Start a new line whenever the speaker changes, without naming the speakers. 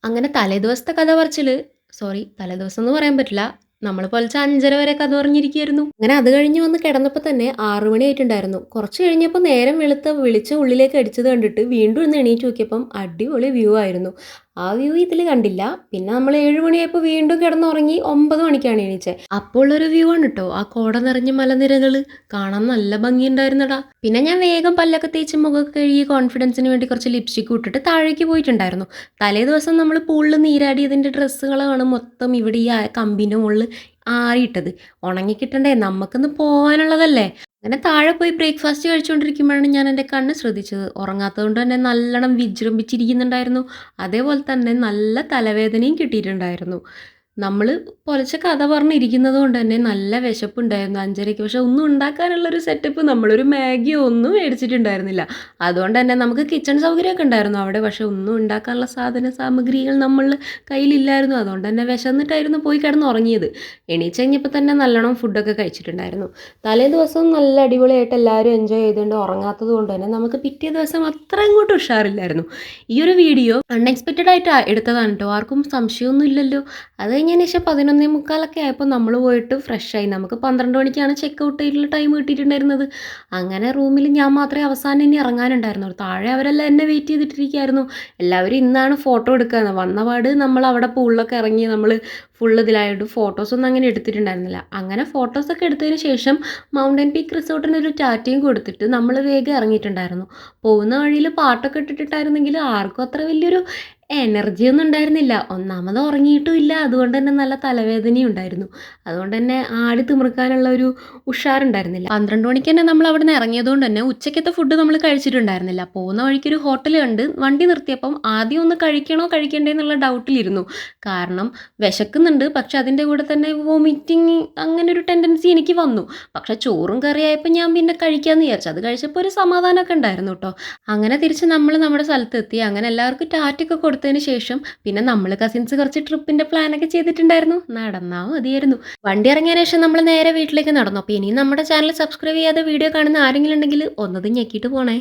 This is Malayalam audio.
അങ്ങനെ തലേദിവസത്തെ കഥ പറച്ചില് തലേദിവസം എന്ന് പറയാൻ പറ്റില്ല. നമ്മള് പുലർച്ചെ 5:30 വരെ കഥ പറഞ്ഞിരിക്കുകയായിരുന്നു. അങ്ങനെ അത് കഴിഞ്ഞ് വന്ന് കിടന്നപ്പോൾ തന്നെ 6 മണി ആയിട്ടുണ്ടായിരുന്നു. കുറച്ച് കഴിഞ്ഞപ്പോൾ നേരം വെളിച്ചം ഉള്ളിലേക്ക് അടിച്ചത് കണ്ടിട്ട് വീണ്ടും ഒന്ന് എണീറ്റ് നോക്കിയപ്പം അടിപൊളി വ്യൂ ആയിരുന്നു. ആ വ്യൂ ഇതിൽ കണ്ടില്ല. പിന്നെ നമ്മൾ 7 മണിയായപ്പോൾ വീണ്ടും കിടന്നുറങ്ങി 9 മണിക്കാണ് എണീച്ചത്. അപ്പോൾ ഉള്ളൊരു വ്യൂ ആണ് കേട്ടോ. ആ കോട നിറഞ്ഞ മലനിരകൾ കാണാൻ നല്ല ഭംഗിയുണ്ടായിരുന്നടാ. പിന്നെ ഞാൻ വേഗം പല്ലൊക്കെ തേച്ച് മുഖമൊക്കെ കഴുകി കോൺഫിഡൻസിന് വേണ്ടി കുറച്ച് ലിപ്സ്റ്റിക് ഇട്ടിട്ട് താഴേക്ക് പോയിട്ടുണ്ടായിരുന്നു. തലേ ദിവസം നമ്മൾ പൂളിൽ നീരാടിയതിൻ്റെ ഡ്രസ്സുകളാണ് മൊത്തം ഇവിടെ ഈ കമ്പിൻ്റെ മുകളിൽ ആറിയിട്ടത്. ഉണങ്ങിക്കിട്ടണ്ടേ, നമുക്കൊന്ന് പോകാനുള്ളതല്ലേ. അങ്ങനെ താഴെ പോയി ബ്രേക്ക്ഫാസ്റ്റ് കഴിച്ചുകൊണ്ടിരിക്കുമ്പോഴാണ് ഞാൻ എൻ്റെ കണ്ണ് ശ്രദ്ധിച്ചത്. ഉറങ്ങാത്തത് കൊണ്ട് തന്നെ നല്ലോണം വിജൃംഭിച്ചിരിക്കുന്നുണ്ടായിരുന്നു. അതേപോലെ തന്നെ നല്ല തലവേദനയും കിട്ടിയിട്ടുണ്ടായിരുന്നു. നമ്മൾ പുലർച്ചെ കഥ പറഞ്ഞിരിക്കുന്നത് കൊണ്ട് തന്നെ നല്ല വിശപ്പുണ്ടായിരുന്നു 5:30-ക്ക്. പക്ഷെ ഒന്നും ഉണ്ടാക്കാനുള്ളൊരു സെറ്റപ്പ് നമ്മളൊരു മാഗിയോ ഒന്നും മേടിച്ചിട്ടുണ്ടായിരുന്നില്ല. അതുകൊണ്ട് തന്നെ നമുക്ക് കിച്ചൺ സൗകര്യമൊക്കെ ഉണ്ടായിരുന്നു അവിടെ. പക്ഷെ ഒന്നും ഉണ്ടാക്കാനുള്ള സാധന സാമഗ്രികൾ നമ്മൾ കയ്യിലില്ലായിരുന്നു. അതുകൊണ്ട് തന്നെ വിശന്നിട്ടായിരുന്നു പോയി കിടന്നുറങ്ങിയത്. എണീച്ച് കഴിഞ്ഞപ്പോൾ തന്നെ നല്ലോണം ഫുഡൊക്കെ കഴിച്ചിട്ടുണ്ടായിരുന്നു. തലേ ദിവസം നല്ല അടിപൊളിയായിട്ട് എല്ലാവരും എൻജോയ് ചെയ്തുകൊണ്ട് ഉറങ്ങാത്തത് കൊണ്ട് തന്നെ നമുക്ക് പിറ്റേ ദിവസം അത്ര ഇങ്ങോട്ട് ഉഷാറില്ലായിരുന്നു. ഈ ഒരു വീഡിയോ അൺഎക്സ്പെക്റ്റഡ് ആയിട്ട് എടുത്തതാണ് കേട്ടോ. ആർക്കും സംശയമൊന്നും ഇല്ലല്ലോ. അത് കഴിഞ്ഞതിന് ശേഷം 11:45 ആയപ്പോൾ നമ്മൾ പോയിട്ട് ഫ്രഷായി. നമുക്ക് 12 മണിക്കാണ് ചെക്ക് ഔട്ട് ആയിട്ടുള്ള ടൈം കിട്ടിയിട്ടുണ്ടായിരുന്നത്. അങ്ങനെ റൂമിൽ ഞാൻ മാത്രമേ അവസാനം ഇനി ഇറങ്ങാനുണ്ടായിരുന്നുള്ളൂ. താഴെ അവരെല്ലാം എന്നെ വെയിറ്റ് ചെയ്തിട്ടിരിക്കുകയായിരുന്നു. എല്ലാവരും ഇന്നാണ് ഫോട്ടോ എടുക്കുക. വന്നപാട് നമ്മൾ അവിടെ പൂളിലൊക്കെ ഇറങ്ങി നമ്മൾ ഫുൾ ഇതിലായിട്ട് ഫോട്ടോസൊന്നും അങ്ങനെ എടുത്തിട്ടുണ്ടായിരുന്നില്ല. അങ്ങനെ ഫോട്ടോസൊക്കെ എടുത്തതിന് ശേഷം മൗണ്ടൻ പീക്ക് റിസോർട്ടിന് ഒരു ടാറ്റയും കൊടുത്തിട്ട് നമ്മൾ വേഗം ഇറങ്ങിയിട്ടുണ്ടായിരുന്നു. പോകുന്ന വഴിയിൽ പാട്ടൊക്കെ ഇട്ടിട്ടുണ്ടായിരുന്നെങ്കിൽ ആർക്കും അത്ര വലിയൊരു എനർജിയൊന്നും ഉണ്ടായിരുന്നില്ല. ഒന്നാമത് ഉറങ്ങിയിട്ടും ഇല്ല. അതുകൊണ്ട് തന്നെ നല്ല തലവേദനയും ഉണ്ടായിരുന്നു. അതുകൊണ്ട് തന്നെ ആടി തിമിർക്കാനുള്ള ഒരു ഉഷാറുണ്ടായിരുന്നില്ല. 12 മണിക്ക് തന്നെ നമ്മൾ അവിടെ നിന്ന് ഇറങ്ങിയതുകൊണ്ട് തന്നെ ഉച്ചക്കത്തെ ഫുഡ് നമ്മൾ കഴിച്ചിട്ടുണ്ടായിരുന്നില്ല. പോകുന്ന വഴിക്കൊരു ഹോട്ടൽ കണ്ട് വണ്ടി നിർത്തിയപ്പം ആദ്യം ഒന്ന് കഴിക്കണോ കഴിക്കണ്ടേ എന്നുള്ള ഡൗട്ടിലിരുന്നു. കാരണം വിശക്കുന്നുണ്ട്. പക്ഷെ അതിൻ്റെ കൂടെ തന്നെ വോമിറ്റിങ് അങ്ങനെ ഒരു ടെൻഡൻസി എനിക്ക് വന്നു. പക്ഷെ ചോറും കറിയായപ്പോൾ ഞാൻ പിന്നെ കഴിക്കാമെന്ന് വിചാരിച്ചു. അത് കഴിച്ചപ്പോൾ ഒരു സമാധാനമൊക്കെ ഉണ്ടായിരുന്നു കേട്ടോ. അങ്ങനെ തിരിച്ച് നമ്മൾ നമ്മുടെ സ്ഥലത്തെത്തി. അങ്ങനെ എല്ലാവർക്കും ടാറ്റയൊക്കെ കൊടുത്തതിന് ശേഷം പിന്നെ നമ്മൾ കസിൻസ് കുറച്ച് ട്രിപ്പിൻ്റെ പ്ലാനൊക്കെ ചെയ്തിട്ടുണ്ടായിരുന്നു. നടന്നാൽ മതിയായിരുന്നു. വണ്ടി ഇറങ്ങിയതിന് ശേഷം നമ്മൾ നേരെ വീട്ടിലേക്ക് നടന്നു. അപ്പോൾ ഇനിയും നമ്മുടെ ചാനൽ സബ്സ്ക്രൈബ് ചെയ്യാതെ വീഡിയോ കാണുന്ന ആരെങ്കിലും ഉണ്ടെങ്കിൽ ഒന്നത് ഞെക്കിയിട്ട് പോണേ.